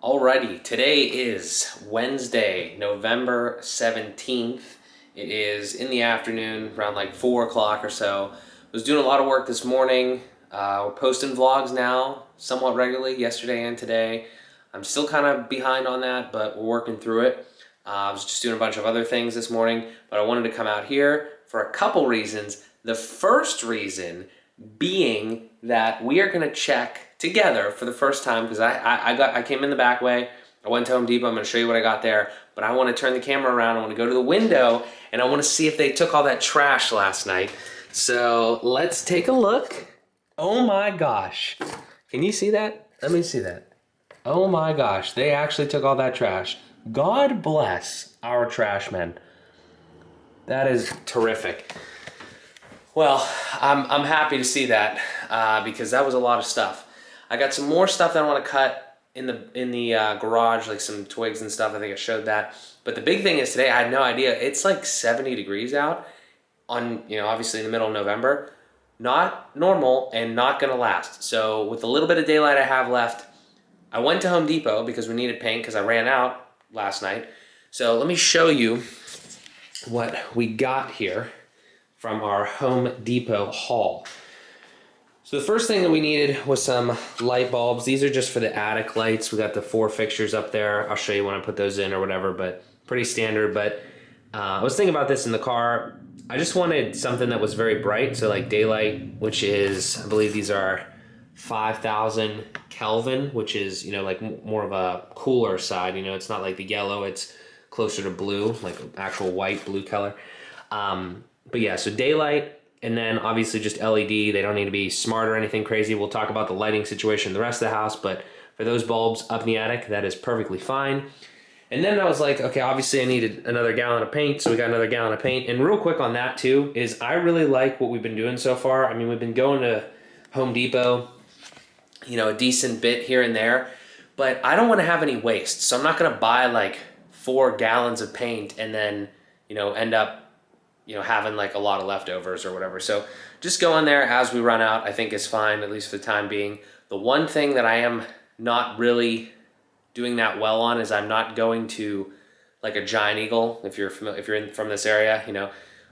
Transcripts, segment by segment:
Alrighty, today is Wednesday, November 17th. It is in the afternoon, around like 4 o'clock or so. I was doing a lot of work this morning. We're posting vlogs now, somewhat regularly, yesterday and today. I'm still kind of behind on that, but we're working through it. I was just doing a bunch of other things this morning, but I wanted to come out here for a couple reasons. The first reason being that we are going to check together for the first time, because I came in the back way. I went to Home Depot. I'm going to show you what I got there, but I want to turn the camera around. I want to go to the window and I want to see if they took all that trash last night. So let's take a look. Oh my gosh. Can you see that? Let me see that. Oh my gosh. They actually took all that trash. God bless our trash men. That is terrific. Well, I'm happy to see that because that was a lot of stuff. I got some more stuff that I want to cut in the garage, like some twigs and stuff. I think I showed that. But the big thing is today, I had no idea. It's like 70 degrees out on, obviously in the middle of November. Not normal and not going to last. So with the little bit of daylight I have left, I went to Home Depot because we needed paint because I ran out last night. So let me show you what we got here from our Home Depot haul. So the first thing that we needed was some light bulbs. These are just for the attic lights. We got the 4 fixtures up there. I'll show you when I put those in or whatever, but pretty standard. But I was thinking about this in the car. I just wanted something that was very bright. So like daylight, which is, I believe these are 5,000 Kelvin, which is, like more of a cooler side. It's not like the yellow, it's closer to blue, like actual white blue color. But yeah, so daylight, and then obviously just LED. They don't need to be smart or anything crazy. We'll talk about the lighting situation in the rest of the house, but for those bulbs up in the attic, that is perfectly fine. And then I was like, okay, obviously I needed another gallon of paint, so we got another gallon of paint. And real quick on that too, is I really like what we've been doing so far. I mean, we've been going to Home Depot, a decent bit here and there, but I don't want to have any waste. So I'm not going to buy like 4 gallons of paint and then, end up having like a lot of leftovers or whatever. So just go in there as we run out, I think is fine, at least for the time being. The one thing that I am not really doing that well on is I'm not going to like a Giant Eagle, if you're familiar, if you're from this area,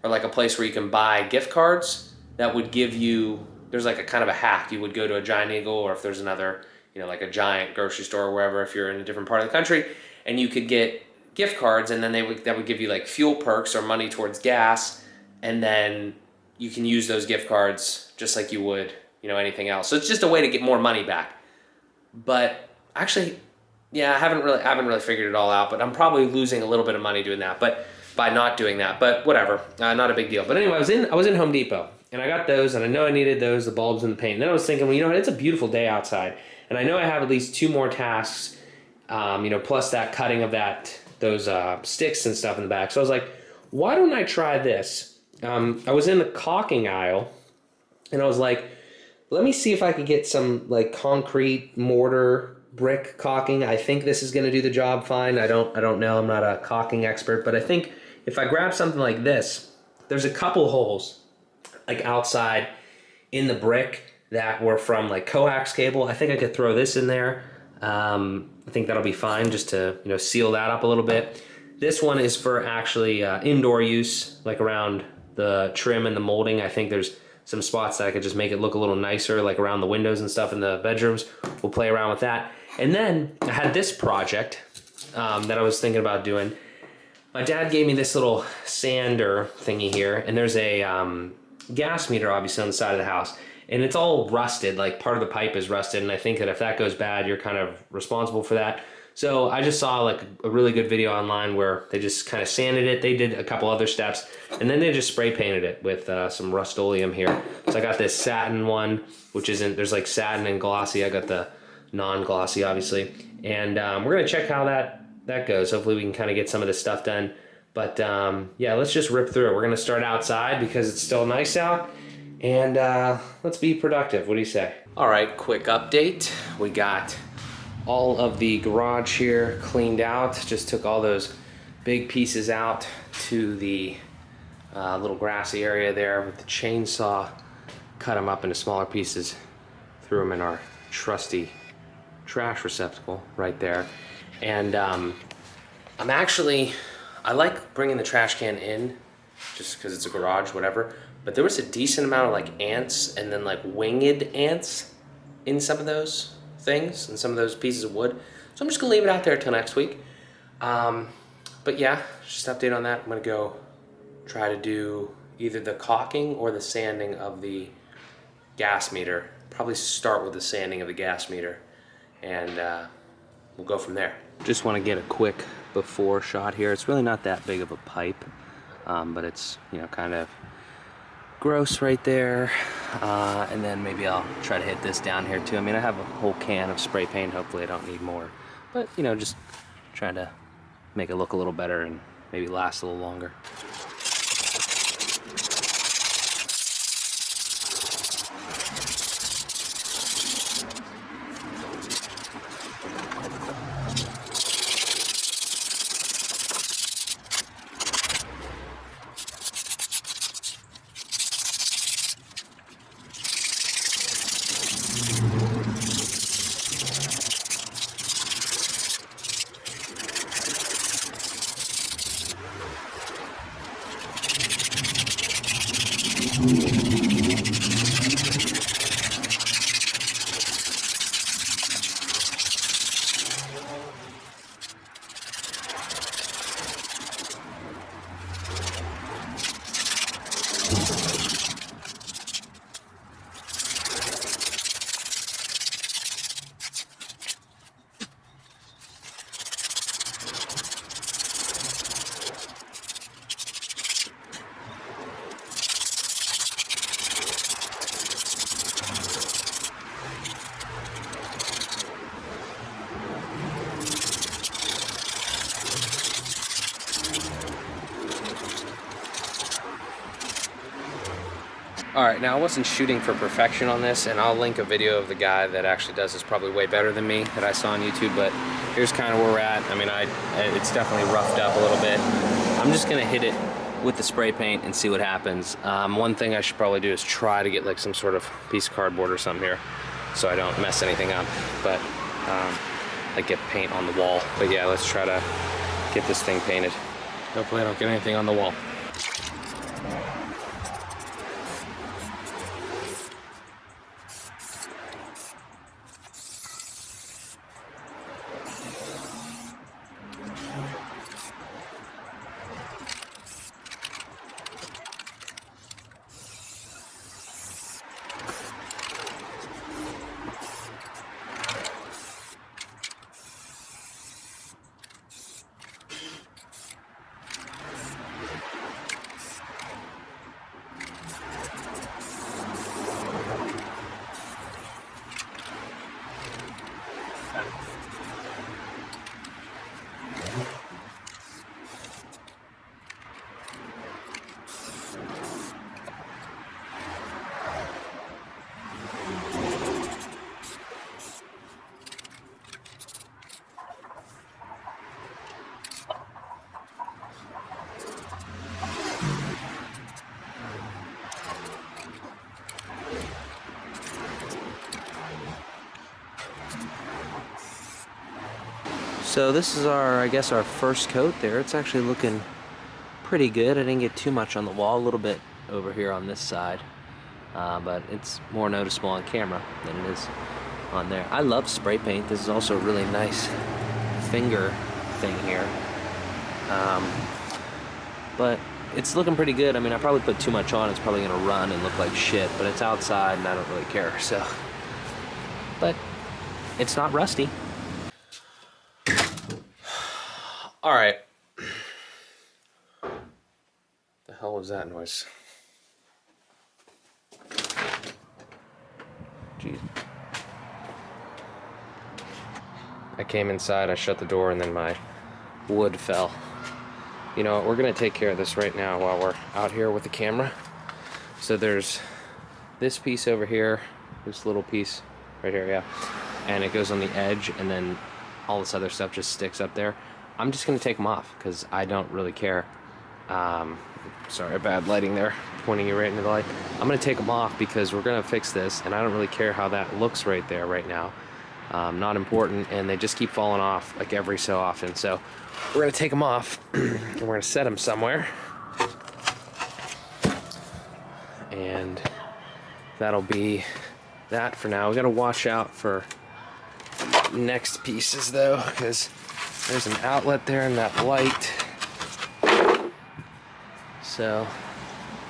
or like a place where you can buy gift cards that would give you, there's like a kind of a hack. You would go to a Giant Eagle, or if there's another, like a giant grocery store or wherever, if you're in a different part of the country, and you could get gift cards, and then that would give you like fuel perks or money towards gas, and then you can use those gift cards just like you would, anything else. So it's just a way to get more money back. But actually, yeah, I haven't really figured it all out, but I'm probably losing a little bit of money doing that, but by not doing that, but whatever, not a big deal. But anyway, I was in Home Depot, and I got those, and I know I needed those, the bulbs and the paint. And then I was thinking, well, it's a beautiful day outside, and I know I have at least 2 more tasks, plus that cutting of those sticks and stuff in the back. So I was like, why don't I try this? I was in the caulking aisle, and I was like, let me see if I could get some like concrete mortar brick caulking. I think this is going to do the job fine. I don't know. I'm not a caulking expert, but I think if I grab something like this, there's a couple holes like outside in the brick that were from like coax cable. I think I could throw this in there. I think that'll be fine just to seal that up a little bit. This one is for actually indoor use, like around the trim and the molding. I think there's some spots that I could just make it look a little nicer, like around the windows and stuff in the bedrooms. We'll play around with that. And then I had this project that I was thinking about doing. My dad gave me this little sander thingy here, and there's a gas meter obviously on the side of the house. And it's all rusted, like part of the pipe is rusted, and I think that if that goes bad, you're kind of responsible for that. So I just saw like a really good video online where they just kind of sanded it. They did a couple other steps, and then they just spray painted it with some Rust-Oleum here. So I got this satin one, which isn't, there's like satin and glossy. I got the non-glossy, obviously. And we're going to check how that goes. Hopefully we can kind of get some of this stuff done. But yeah, let's just rip through it. We're going to start outside because it's still nice out. And let's be productive. What do you say? All right, quick update. We got all of the garage here cleaned out. Just took all those big pieces out to the little grassy area there with the chainsaw. Cut them up into smaller pieces. Threw them in our trusty trash receptacle right there. And I like bringing the trash can in just because it's a garage, whatever. But there was a decent amount of like ants and then like winged ants in some of those things and some of those pieces of wood. So I'm just gonna leave it out there till next week. But yeah, just an update on that. I'm gonna go try to do either the caulking or the sanding of the gas meter. Probably start with the sanding of the gas meter, and we'll go from there. Just want to get a quick before shot here. It's really not that big of a pipe, but it's, you know, kind of gross right there. And then maybe I'll try to hit this down here too. I mean, I have a whole can of spray paint. Hopefully I don't need more, but you know, just trying to make it look a little better and maybe last a little longer. Alright, now I wasn't shooting for perfection on this, and I'll link a video of the guy that actually does this probably way better than me that I saw on YouTube, but here's kind of where we're at. I mean, it's definitely roughed up a little bit. I'm just going to hit it with the spray paint and see what happens. One thing I should probably do is try to get like some sort of piece of cardboard or something here so I don't mess anything up, but like get paint on the wall. But yeah, let's try to get this thing painted. Hopefully I don't get anything on the wall. So this is I guess our first coat there. It's actually looking pretty good. I didn't get too much on the wall, a little bit over here on this side, but it's more noticeable on camera than it is on there. I love spray paint. This is also a really nice finger thing here, but it's looking pretty good. I mean, I probably put too much on. It's probably gonna run and look like shit, but it's outside and I don't really care, so. But it's not rusty. All right. The hell was that noise? Jeez. I came inside, I shut the door, and then my wood fell. You know what, we're gonna take care of this right now while we're out here with the camera. So there's this piece over here, this little piece right here, yeah. And it goes on the edge, and then all this other stuff just sticks up there. I'm just gonna take them off because I don't really care. Sorry, bad lighting there, pointing you right into the light. I'm gonna take them off because we're gonna fix this, and I don't really care how that looks right there right now. not important, and they just keep falling off like every so often. So we're gonna take them off and we're gonna set them somewhere, and that'll be that for now. We gotta watch out for next pieces though, because there's an outlet there and that light. So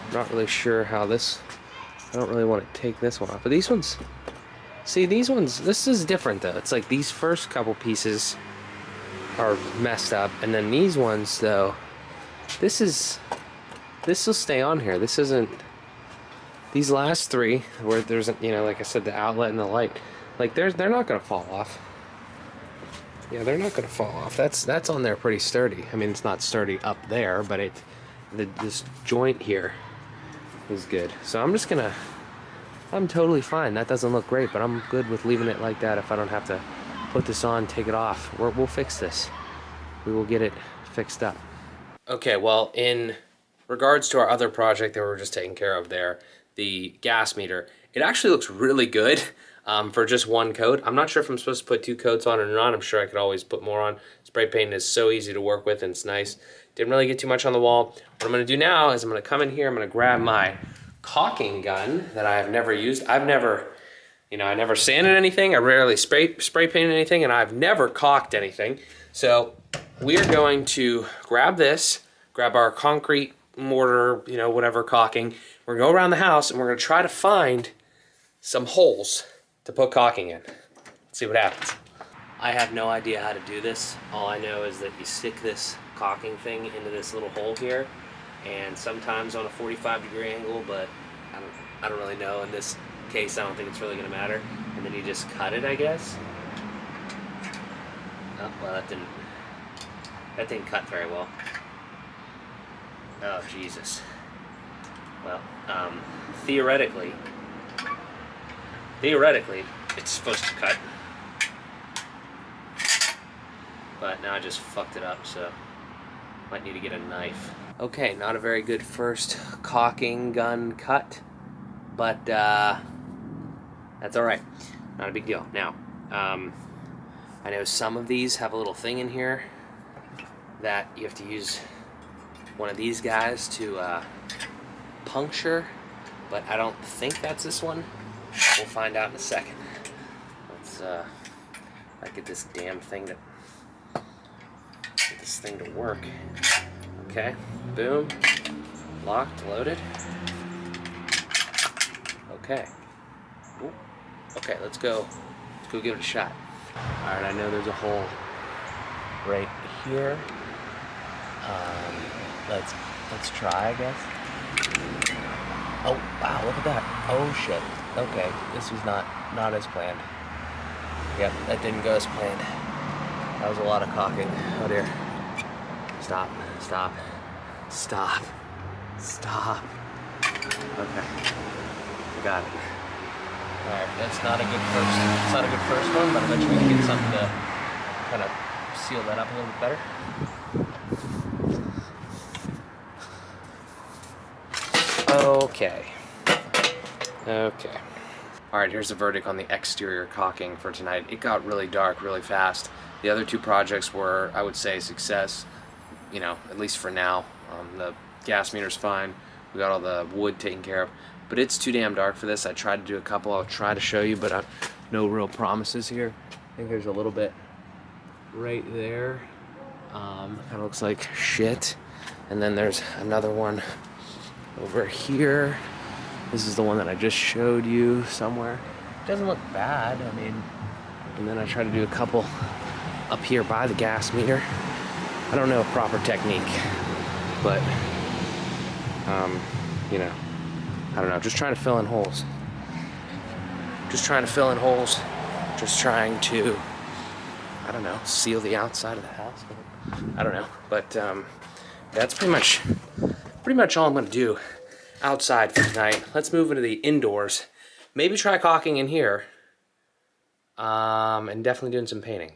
I'm not really sure how this, I don't really want to take this one off, but these ones, see these ones, this is different though. It's like these first couple pieces are messed up, and then these ones though, this will stay on here. This isn't, these last three where there's, you know, like I said, the outlet and the light, like they're not gonna fall off. Yeah, they're not gonna fall off. That's on there pretty sturdy. I mean, it's not sturdy up there, but this joint here is good. So I'm totally fine. That doesn't look great, but I'm good with leaving it like that if I don't have to put this on, take it off. We'll fix this. We will get it fixed up. Okay, well, in regards to our other project that we were just taking care of there, the gas meter, it actually looks really good for just one coat. I'm not sure if I'm supposed to put 2 coats on it or not. I'm sure I could always put more on. Spray paint is so easy to work with and it's nice. Didn't really get too much on the wall. What I'm gonna do now is I'm gonna come in here, I'm gonna grab my caulking gun that I have never used. I never sanded anything. I rarely spray painted anything, and I've never caulked anything. So we are going to grab this, grab our concrete mortar, you know, whatever caulking. We're gonna go around the house and we're gonna try to find some holes to put caulking in. Let's see what happens. I have no idea how to do this. All I know is that you stick this caulking thing into this little hole here, and sometimes on a 45-degree angle, but I don't really know. In this case, I don't think it's really gonna matter. And then you just cut it, I guess. Oh, well, that didn't cut very well. Oh, Jesus. Well, theoretically, it's supposed to cut. But now I just fucked it up, so might need to get a knife. Okay, not a very good first caulking gun cut, but that's all right. Not a big deal. Now, I know some of these have a little thing in here that you have to use one of these guys to puncture, but I don't think that's this one. We'll find out in a second. Let's get this damn thing to work. Okay, boom, locked, loaded. Okay. Ooh. Okay, let's go give it a shot. All right, I know there's a hole right here. Let's try, I guess. Oh wow, look at that. Oh shit. Okay, this was not as planned. Yep, that didn't go as planned. That was a lot of caulking. Oh dear. Stop. Okay, we got it. All right, that's not a good first. It's not a good first one, but I bet you we can get something to kind of seal that up a little bit better. Okay. All right, here's the verdict on the exterior caulking for tonight. It got really dark really fast. The other 2 projects were, I would say, a success, you know, at least for now. The gas meter's fine. We got all the wood taken care of, but it's too damn dark for this. I tried to do a couple. I'll try to show you, but no real promises here. I think there's a little bit right there. Kind of looks like shit. And then there's another one over here. This is the one that I just showed you somewhere. It doesn't look bad, I mean, and then I try to do a couple up here by the gas meter. I don't know proper technique, but, you know, I don't know, just trying to fill in holes. Just trying to, I don't know, seal the outside of the house. I don't know, but that's pretty much all I'm gonna do outside for tonight. Let's move into the indoors. Maybe try caulking in here, and definitely doing some painting.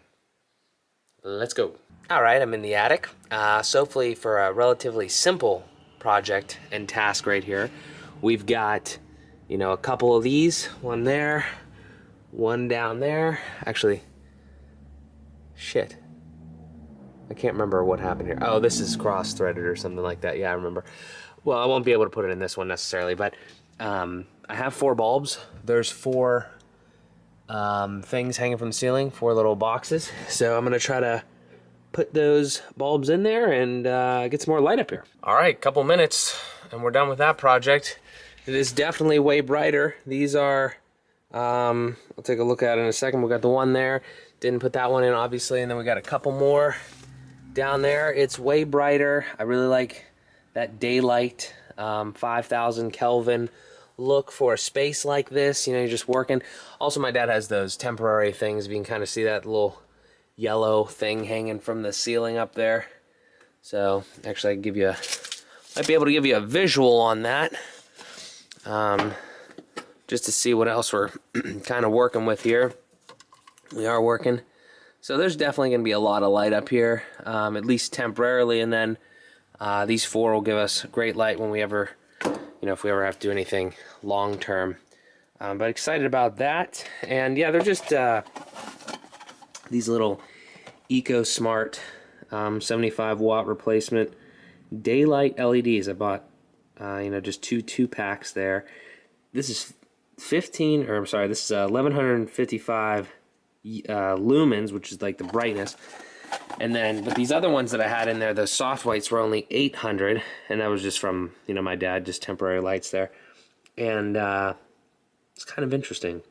Let's go. All right, I'm in the attic. So hopefully for a relatively simple project and task right here, we've got, you know, a couple of these, one there, one down there. Actually, shit. I can't remember what happened here. Oh, this is cross-threaded or something like that. Yeah, I remember. Well, I won't be able to put it in this one necessarily, but I have 4 bulbs. There's 4 things hanging from the ceiling, 4 little boxes. So I'm gonna try to put those bulbs in there and get some more light up here. All right, couple minutes and we're done with that project. It is definitely way brighter. These are, I'll take a look at it in a second. We got the one there, didn't put that one in obviously, and then we got a couple more down there. It's way brighter. I really like that daylight, 5,000 Kelvin look for a space like this. You know, you're just working. Also, my dad has those temporary things. You can kind of see that little yellow thing hanging from the ceiling up there. So actually I can might be able to give you a visual on that, just to see what else we're kind of working with here. We are working. So there's definitely going to be a lot of light up here, at least temporarily, and then these 4 will give us great light when we ever, if we ever have to do anything long term. But excited about that. And yeah, they're just these little EcoSmart 75 watt replacement daylight LEDs. I bought just two packs there. This is 1155 lumens, which is like the brightness. And then, but these other ones that I had in there, the soft whites were only 800, and that was just from, my dad, just temporary lights there. And it's kind of interesting.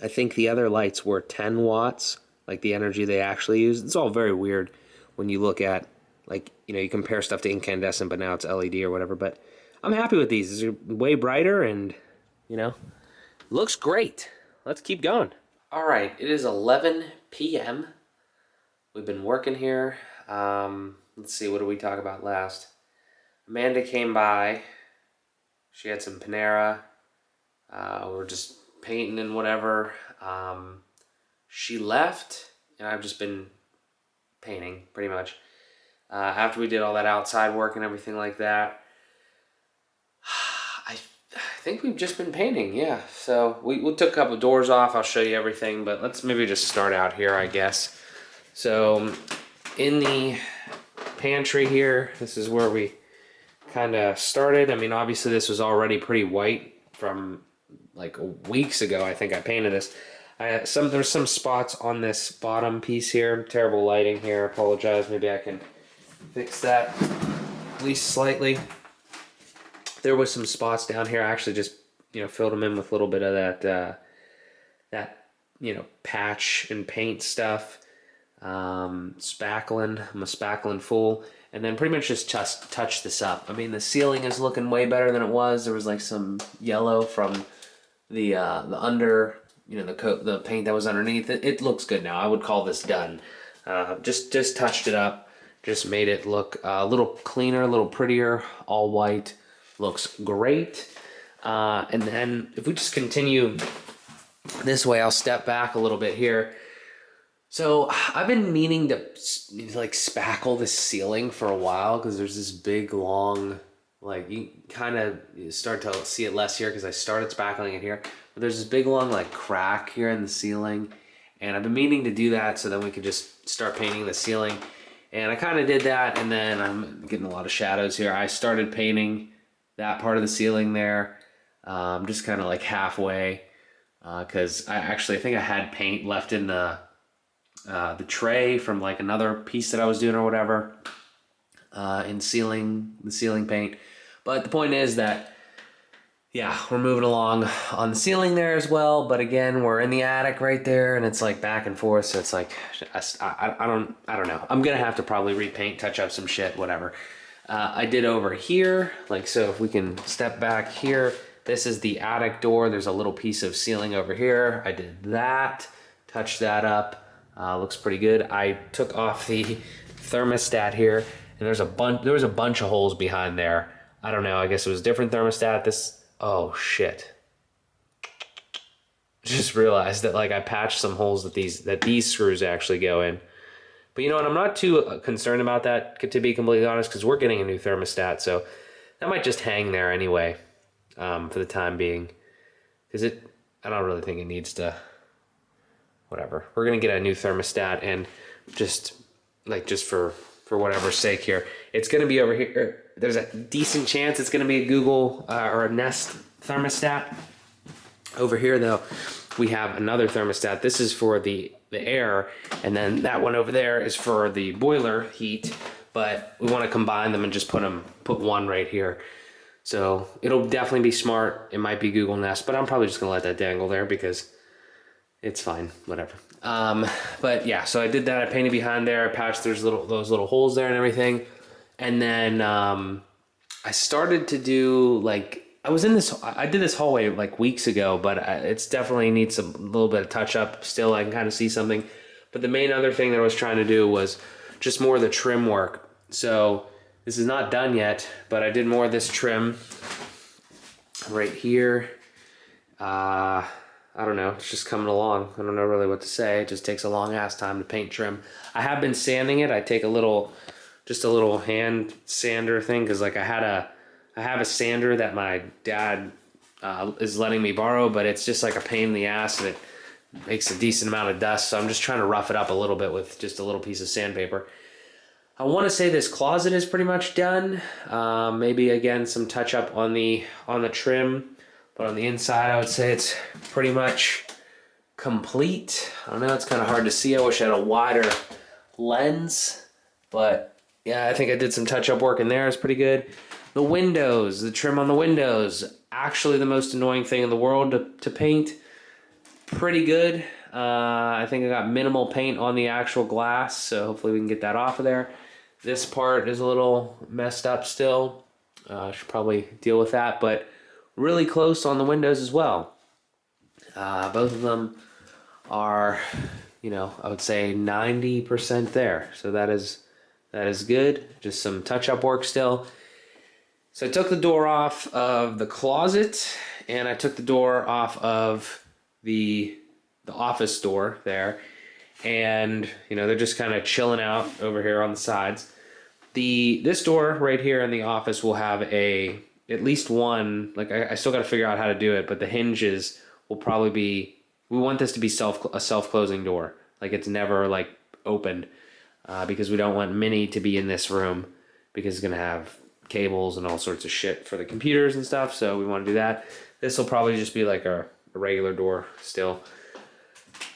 I think the other lights were 10 watts, like the energy they actually use. It's all very weird when you look at, like, you compare stuff to incandescent, but now it's LED or whatever. But I'm happy with these. These are way brighter and, looks great. Let's keep going. All right, it is 11 p.m. We've been working here. Let's see, what did we talk about last? Amanda came by. She had some Panera. We were just painting and whatever. She left, and I've just been painting, pretty much. After we did all that outside work and everything like that, I think we've just been painting, yeah. So we took a couple of doors off. I'll show you everything, but let's maybe just start out here, I guess. So in the pantry here, this is where we kind of started. I mean, obviously this was already pretty white from like weeks ago. I think I painted this. There's some spots on this bottom piece here. Terrible lighting here. I apologize. Maybe I can fix that at least slightly. There was some spots down here. I actually just filled them in with a little bit of that patch and paint stuff. Spackling. I'm a spackling fool. And then pretty much just touch this up. I mean, the ceiling is looking way better than it was. There was like some yellow from the under, the paint that was underneath it. It looks good now. I would call this done. Just touched it up. Just made it look a little cleaner, a little prettier, all white. Looks great. And then if we just continue this way, I'll step back a little bit here. So I've been meaning to like spackle the ceiling for a while because there's this big long, like you kind of start to see it less here because I started spackling it here. But there's this big long like crack here in the ceiling, and I've been meaning to do that so then we could just start painting the ceiling. And I kind of did that, and then I'm getting a lot of shadows here. I started painting that part of the ceiling there, just kind of like halfway, because I think I had paint left in the tray from like another piece that I was doing or whatever, in the ceiling paint. But the point is that, yeah, we're moving along on the ceiling there as well. But again, we're in the attic right there, and it's like back and forth. So it's like I don't know. I'm gonna have to probably repaint, touch up some shit, whatever. I did over here, like so. If we can step back here, this is the attic door. There's a little piece of ceiling over here. I did that, touched that up. Looks pretty good. I took off the thermostat here, and there was a bunch of holes behind there. I don't know. I guess it was a different thermostat. Oh shit! Just realized that like I patched some holes that these screws actually go in. But you know what? I'm not too concerned about that, to be completely honest, because we're getting a new thermostat, so that might just hang there anyway, for the time being. Because I don't really think it needs to whatever. We're gonna get a new thermostat, and just for whatever's sake here, it's gonna be over here. There's a decent chance it's gonna be a Google or a Nest thermostat. Over here though, we have another thermostat. This is for the air, and then that one over there is for the boiler heat, but we want to combine them and just put one right here. So it'll definitely be smart. It might be Google Nest, but I'm probably just gonna let that dangle there because it's fine, whatever. But yeah, so I did that. I painted behind there. I patched those little holes there and everything. And then I started to do like, I did this hallway like weeks ago, but it's definitely needs a little bit of touch up still. I can kind of see something. But the main other thing that I was trying to do was just more of the trim work. So this is not done yet, but I did more of this trim right here. I don't know, it's just coming along. I don't know really what to say. It just takes a long ass time to paint trim. I have been sanding it. I take just a little hand sander thing, because like I have a sander that my dad is letting me borrow, but it's just like a pain in the ass, and it makes a decent amount of dust. So I'm just trying to rough it up a little bit with just a little piece of sandpaper. I want to say this closet is pretty much done. Maybe again some touch up on the trim, but on the inside I would say it's pretty much complete. I don't know, it's kind of hard to see. I wish I had a wider lens, but yeah, I think I did some touch up work in there. It's pretty good. The windows, the trim on the windows, actually the most annoying thing in the world to paint. Pretty good. I think I got minimal paint on the actual glass, so hopefully we can get that off of there. This part is a little messed up still. I should probably deal with that, but really close on the windows as well. Both of them are, I would say 90% there. So that is good. Just some touch-up work still. So I took the door off of the closet, and I took the door off of the office door there, and they're just kind of chilling out over here on the sides. This door right here in the office will have at least one, like I still got to figure out how to do it, but the hinges will probably be, we want this to be a self-closing door, like it's never like opened, because we don't want Minnie to be in this room, because it's gonna have cables and all sorts of shit for the computers and stuff, so we want to do that. This will probably just be like a regular door still.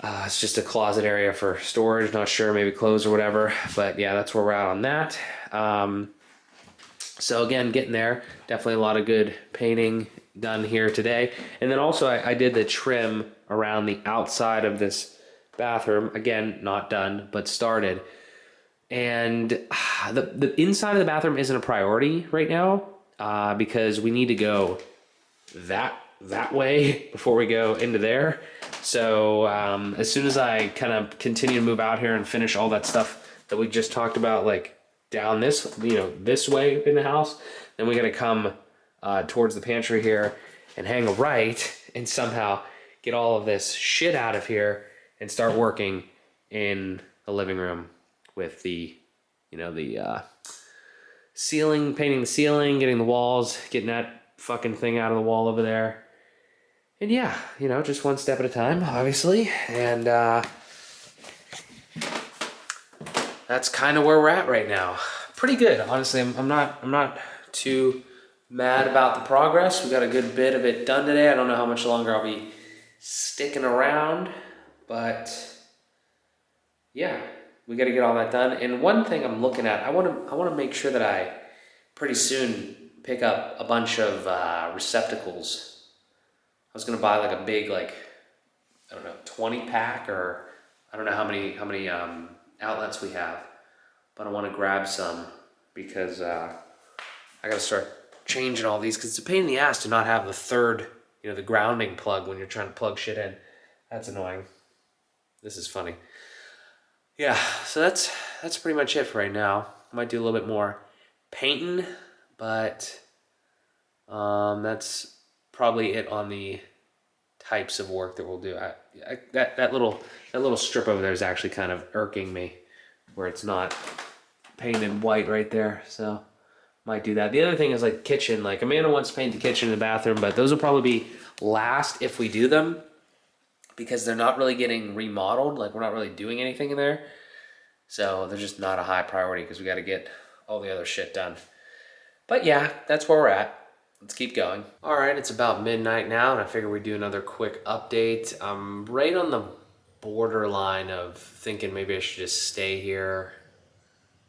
It's just a closet area for storage, not sure, maybe clothes or whatever, but yeah, that's where we're at on that. So again, getting there, definitely a lot of good painting done here today. And then also I did the trim around the outside of this bathroom. Again, not done, but started. And the inside of the bathroom isn't a priority right now, because we need to go that way before we go into there. So as soon as I kind of continue to move out here and finish all that stuff that we just talked about, like down this, this way in the house, then we got to come towards the pantry here and hang a right and somehow get all of this shit out of here and start working in the living room with the ceiling, painting the ceiling, getting the walls, getting that fucking thing out of the wall over there. And yeah, just one step at a time, obviously. And that's kind of where we're at right now. Pretty good, honestly. I'm not too mad about the progress. We got a good bit of it done today. I don't know how much longer I'll be sticking around, but yeah, we got to get all that done. And one thing I'm looking at, I want to make sure that I pretty soon pick up a bunch of receptacles. I was gonna buy like a big, like, I don't know, 20 pack, or I don't know how many outlets we have, but I want to grab some because I gotta start changing all these, because it's a pain in the ass to not have the third, the grounding plug when you're trying to plug shit in. That's annoying. This is funny. Yeah, so that's pretty much it for right now. I might do a little bit more painting, but that's probably it on the types of work that we'll do. That little strip over there is actually kind of irking me, where it's not painted white right there, so might do that. The other thing is like kitchen. Like Amanda wants to paint the kitchen and the bathroom, but those will probably be last if we do them. because they're not really getting remodeled. Like, we're not really doing anything in there. So they're just not a high priority because we got to get all the other shit done. But yeah, that's where we're at. Let's keep going. All right, it's about midnight now, and I figure we'd do another quick update. I'm right on the borderline of thinking maybe I should just stay here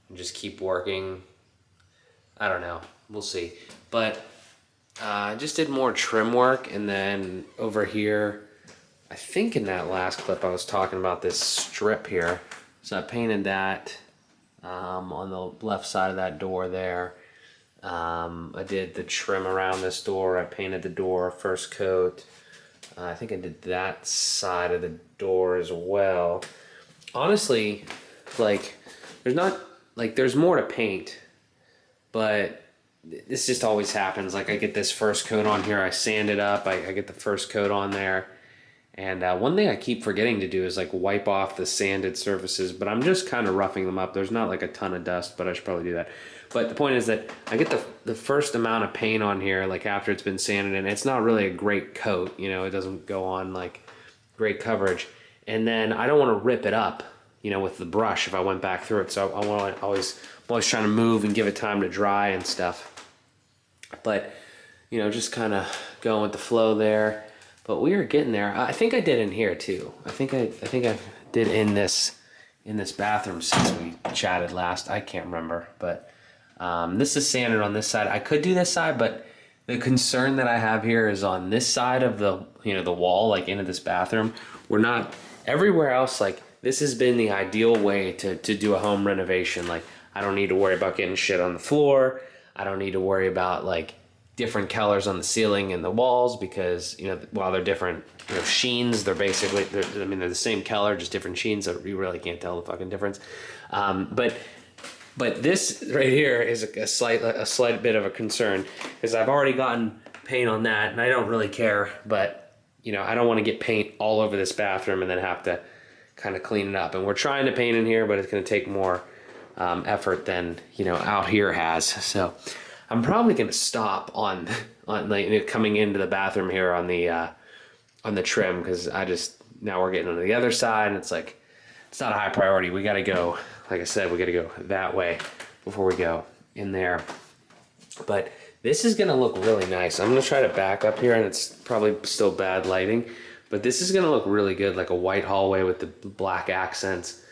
and just keep working. I don't know. We'll see. But I just did more trim work, and then over here, I think in that last clip I was talking about this strip here. So I painted that on the left side of that door there. I did the trim around this door. I painted the door first coat. I think I did that side of the door as well. Honestly, like, there's more to paint, but this just always happens. Like, I get this first coat on here, I sand it up, I get the first coat on there. And one thing I keep forgetting to do is like wipe off the sanded surfaces, but I'm just kind of roughing them up. There's not like a ton of dust, but I should probably do that. But the point is that I get the first amount of paint on here, like after it's been sanded, and it's not really a great coat, you know, it doesn't go on like great coverage. And then I don't want to rip it up, you know, with the brush if I went back through it. So I'm always trying to move and give it time to dry and stuff. But, you know, just kind of going with the flow there. But we are getting there. I think I did in here too. I think I did in this bathroom since we chatted last. I can't remember, but this is sanded on this side. I could do this side, but the concern that I have here is on this side of the, you know, the wall, like into this bathroom. We're not everywhere else. Like, this has been the ideal way to do a home renovation. Like, I don't need to worry about getting shit on the floor. I don't need to worry about like different colors on the ceiling and the walls, because, you know, while they're different, you know, sheens, they're basically, they're the same color, just different sheens, so you really can't tell the fucking difference. But this right here is a slight bit of a concern, because I've already gotten paint on that, and I don't really care, but, you know, I don't want to get paint all over this bathroom and then have to kind of clean it up. And we're trying to paint in here, but it's going to take more effort than, you know, out here has. So I'm probably going to stop on like coming into the bathroom here on the trim, because now we're getting on the other side, and it's like, it's not a high priority. We got to go, like I said, we got to go that way before we go in there. But this is going to look really nice. I'm going to try to back up here, and it's probably still bad lighting, but this is going to look really good, like a white hallway with the black accents.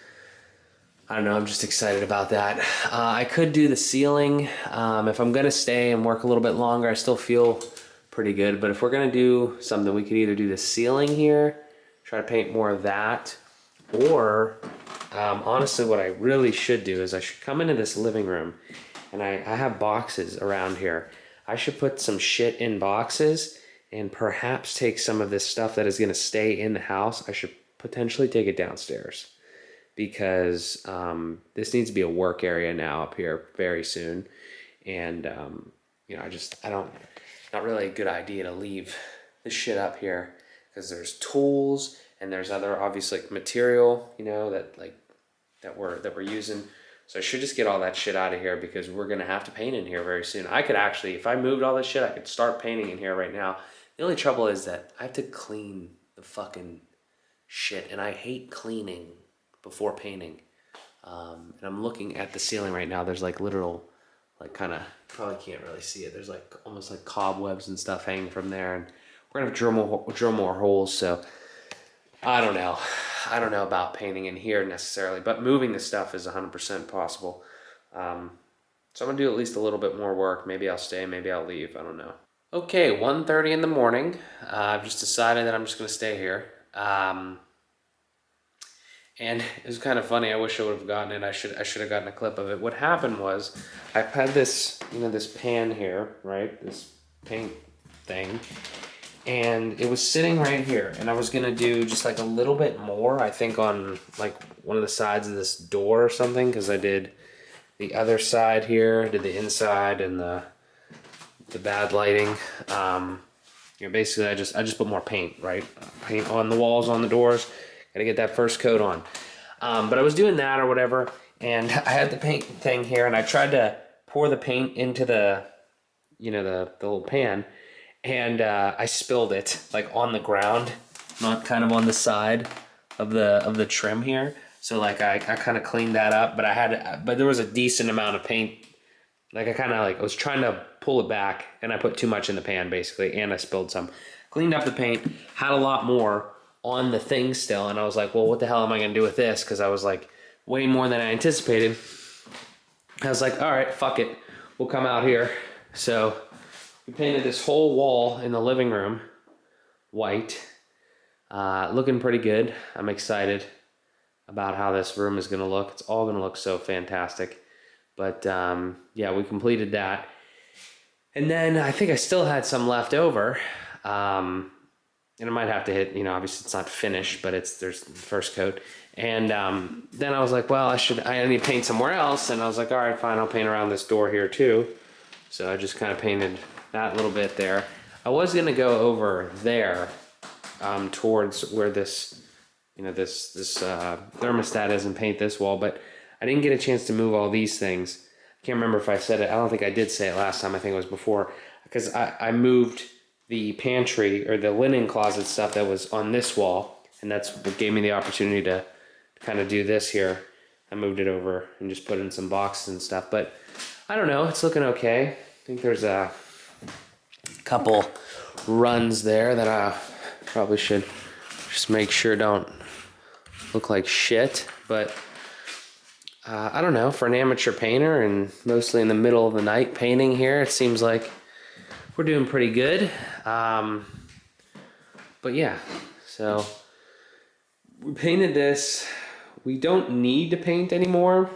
I don't know, I'm just excited about that. I could do the ceiling. If I'm gonna stay and work a little bit longer, I still feel pretty good. But if we're gonna do something, we could either do the ceiling here, try to paint more of that, or honestly, what I really should do is I should come into this living room, and I have boxes around here. I should put some shit in boxes and perhaps take some of this stuff that is gonna stay in the house. I should potentially take it downstairs, because this needs to be a work area now up here very soon. And, you know, not really a good idea to leave this shit up here, because there's tools and there's other, obviously, like, material, you know, that we're using. So I should just get all that shit out of here, because we're going to have to paint in here very soon. I could actually, if I moved all this shit, I could start painting in here right now. The only trouble is that I have to clean the fucking shit, and I hate cleaning before painting. And I'm looking at the ceiling right now. There's like literal, like, kind of, probably can't really see it. There's like almost like cobwebs and stuff hanging from there, and we're gonna have to drill more holes. So I don't know about painting in here necessarily, but moving the stuff is 100% possible. So I'm gonna do at least a little bit more work. Maybe I'll stay, maybe I'll leave, I don't know. Okay, 1:30 in the morning. I've just decided that I'm just gonna stay here. And it was kind of funny. I wish I would have gotten it. I should have gotten a clip of it. What happened was, I had this, you know, this pan here, right? This paint thing. And it was sitting right here. And I was going to do just like a little bit more, I think, on like one of the sides of this door or something. Because I did the other side here, did the inside and the bad lighting. You know, basically I just put more paint, right? Paint on the walls, on the doors. Gotta get that first coat on. But I was doing that or whatever, and I had the paint thing here, and I tried to pour the paint into the, you know, the little pan, and I spilled it like on the ground, not kind of on the side of the trim here. So like I kind of cleaned that up, but there was a decent amount of paint. Like I was trying to pull it back, and I put too much in the pan basically, and I spilled some. Cleaned up the paint, had a lot more on the thing still, and I was like, well, what the hell am I gonna do with this? Because I was like, way more than I anticipated. I was like, all right, fuck it, we'll come out here. So we painted this whole wall in the living room white, looking pretty good. I'm excited about how this room is gonna look. It's all gonna look so fantastic. But yeah, we completed that. And then I think I still had some left over. And I might have to hit, obviously it's not finished, but there's the first coat. And then I was like, well, I need to paint somewhere else. And I was like, all right, fine, I'll paint around this door here too. So I just kind of painted that little bit there. I was gonna go over there towards where this, this thermostat is and paint this wall, but I didn't get a chance to move all these things. I can't remember if I said it. I don't think I did say it last time. I think it was before, because I moved the pantry or the linen closet stuff that was on this wall, and that's what gave me the opportunity to kind of do this here. I moved it over and just put in some boxes and stuff, but I don't know, it's looking okay. I think there's a couple runs there that I probably should just make sure don't look like shit, but I don't know, for an amateur painter and mostly in the middle of the night painting here, it seems like we're doing pretty good. But yeah, so we painted this. We don't need to paint anymore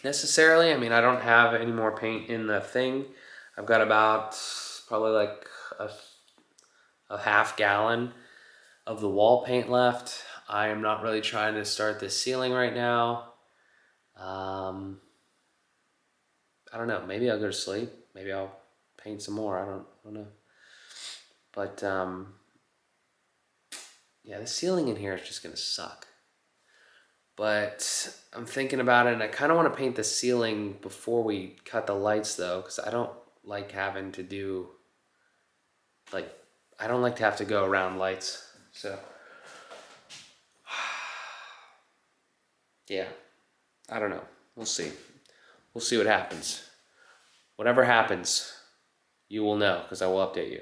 necessarily. I mean, I don't have any more paint in the thing. I've got about probably like a half gallon of the wall paint left. I am not really trying to start the ceiling right now. I don't know, maybe I'll go to sleep. Maybe I'll paint some more, I don't know. But yeah, the ceiling in here is just gonna suck. But I'm thinking about it, and I kind of want to paint the ceiling before we cut the lights though, because I don't like having to do, I don't like to have to go around lights. So yeah, I don't know. We'll see. We'll see what happens. Whatever happens, you will know, because I will update you.